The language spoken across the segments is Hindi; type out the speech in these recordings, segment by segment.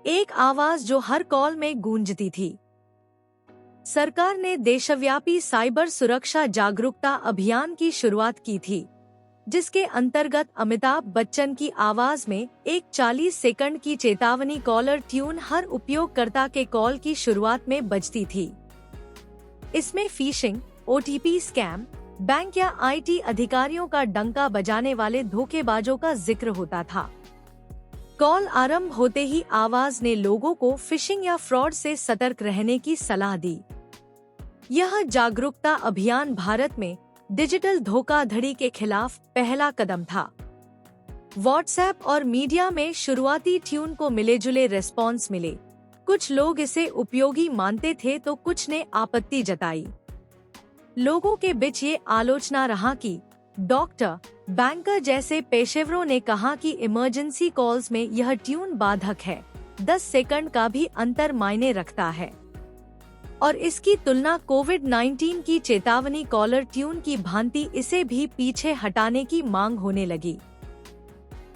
एक आवाज जो हर कॉल में गूंजती थी। सरकार ने देशव्यापी साइबर सुरक्षा जागरूकता अभियान की शुरुआत की थी, जिसके अंतर्गत अमिताभ बच्चन की आवाज में एक 40 सेकंड की चेतावनी कॉलर ट्यून हर उपयोगकर्ता के कॉल की शुरुआत में बजती थी। इसमें फिशिंग, ओटीपी स्कैम, बैंक या आईटी अधिकारियों का डंका बजाने वाले धोखेबाजों का जिक्र होता था। कॉल आरंभ होते ही आवाज ने लोगों को फिशिंग या फ्रॉड से सतर्क रहने की सलाह दी। यह जागरूकता अभियान भारत में डिजिटल धोखाधड़ी के खिलाफ पहला कदम था। व्हाट्सएप और मीडिया में शुरुआती ट्यून को मिले-जुले रिस्पॉन्स मिले। कुछ लोग इसे उपयोगी मानते थे तो कुछ ने आपत्ति जताई। लोगों के बीच ये आलोचना रहा कि डॉक्टर, बैंकर जैसे पेशेवरों ने कहा कि इमरजेंसी कॉल्स में यह ट्यून बाधक है। 10 सेकंड का भी अंतर मायने रखता है और इसकी तुलना कोविड-19 की चेतावनी कॉलर ट्यून की भांति इसे भी पीछे हटाने की मांग होने लगी।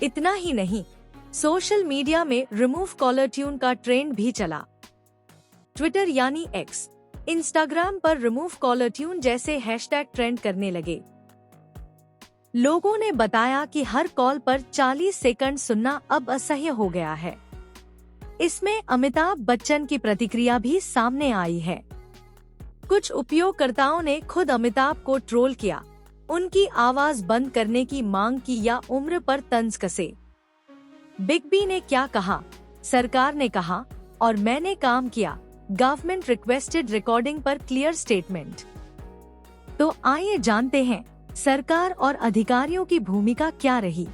इतना ही नहीं, सोशल मीडिया में रिमूव कॉलर ट्यून का ट्रेंड भी चला। ट्विटर यानी एक्स, इंस्टाग्राम पर रिमूव कॉलर ट्यून जैसे हैशटैग ट्रेंड करने लगे। लोगों ने बताया कि हर कॉल पर 40 सेकंड सुनना अब असह्य हो गया है। इसमें अमिताभ बच्चन की प्रतिक्रिया भी सामने आई है। कुछ उपयोगकर्ताओं ने खुद अमिताभ को ट्रोल किया, उनकी आवाज बंद करने की मांग की या उम्र पर तंज कसे। बिग बी ने क्या कहा? सरकार ने कहा और मैंने काम किया। गवर्नमेंट रिक्वेस्टेड रिकॉर्डिंग पर क्लियर स्टेटमेंट। तो आइए जानते हैं सरकार और अधिकारियों की भूमिका क्या रही।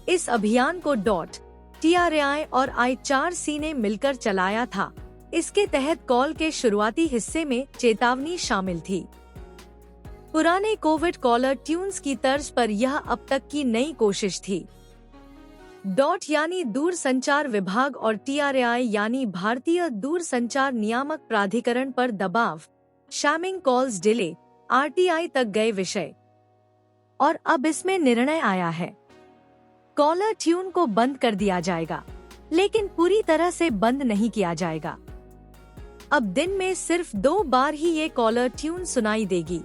इस अभियान को TRAI और IRC ने मिलकर चलाया था। इसके तहत कॉल के शुरुआती हिस्से में चेतावनी शामिल थी। पुराने कोविड कॉलर ट्यून्स की तर्ज पर यह अब तक की नई कोशिश थी। यानी दूरसंचार विभाग और TRAI यानी भारतीय दूरसंचार नियामक प्राधिकरण पर दबाव, शैमिंग कॉल्स डिले, RTI तक गए विषय। और अब इसमें निर्णय आया है। कॉलर ट्यून को बंद कर दिया जाएगा, लेकिन पूरी तरह से बंद नहीं किया जाएगा। अब दिन में सिर्फ 2 बार ही ये कॉलर ट्यून सुनाई देगी,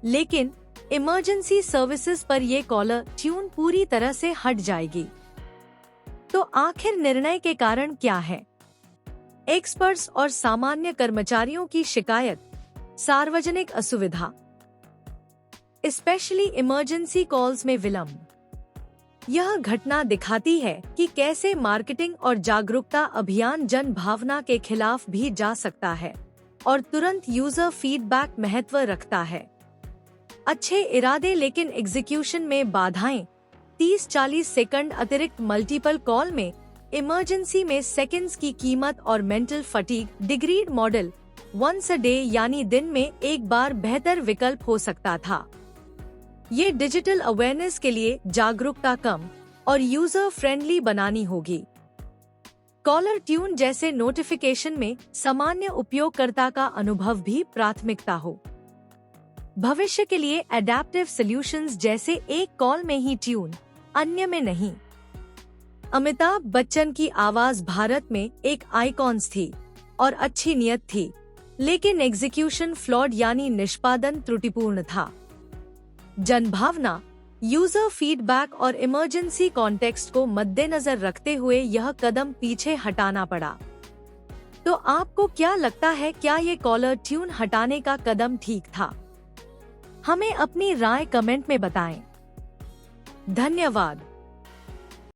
लेकिन इमरजेंसी सर्विसेज पर ये कॉलर ट्यून पूरी तरह से हट जाएगी। तो आखिर निर्णय के कारण क्या है? एक्सपर्ट्स और सामान्य कर्मचारियों की शिकायत, सार्वजनिक असुविधा, स्पेशली इमरजेंसी कॉल्स में विलंब। यह घटना दिखाती है कि कैसे मार्केटिंग और जागरूकता अभियान जन भावना के खिलाफ भी जा सकता है और तुरंत यूजर फीडबैक महत्व रखता है। अच्छे इरादे लेकिन एग्जीक्यूशन में बाधाएं। 30-40 सेकंड अतिरिक्त मल्टीपल कॉल में, इमरजेंसी में सेकंड्स की कीमत और mental fatigue, degraded model, once a day यानी दिन में एक बार बेहतर विकल्प हो सकता था। ये डिजिटल अवेयरनेस के लिए जागरूकता कम और यूजर फ्रेंडली बनानी होगी। कॉलर ट्यून जैसे नोटिफिकेशन में सामान्य उपयोगकर्ता का अनुभव भी प्राथमिकता हो। भविष्य के लिए एडेप्टिव सॉल्यूशंस जैसे एक कॉल में ही ट्यून, अन्य में नहीं। अमिताभ बच्चन की आवाज भारत में एक आइकॉन्स थी और अच्छी नियत थी, लेकिन एग्जीक्यूशन फ्लॉड यानी निष्पादन त्रुटिपूर्ण था। जनभावना, यूजर फीडबैक और इमरजेंसी कॉन्टेक्स्ट को मद्देनजर रखते हुए यह कदम पीछे हटाना पड़ा। तो आपको क्या लगता है, क्या ये कॉलर ट्यून हटाने का कदम ठीक था? हमें अपनी राय कमेंट में बताएं। धन्यवाद।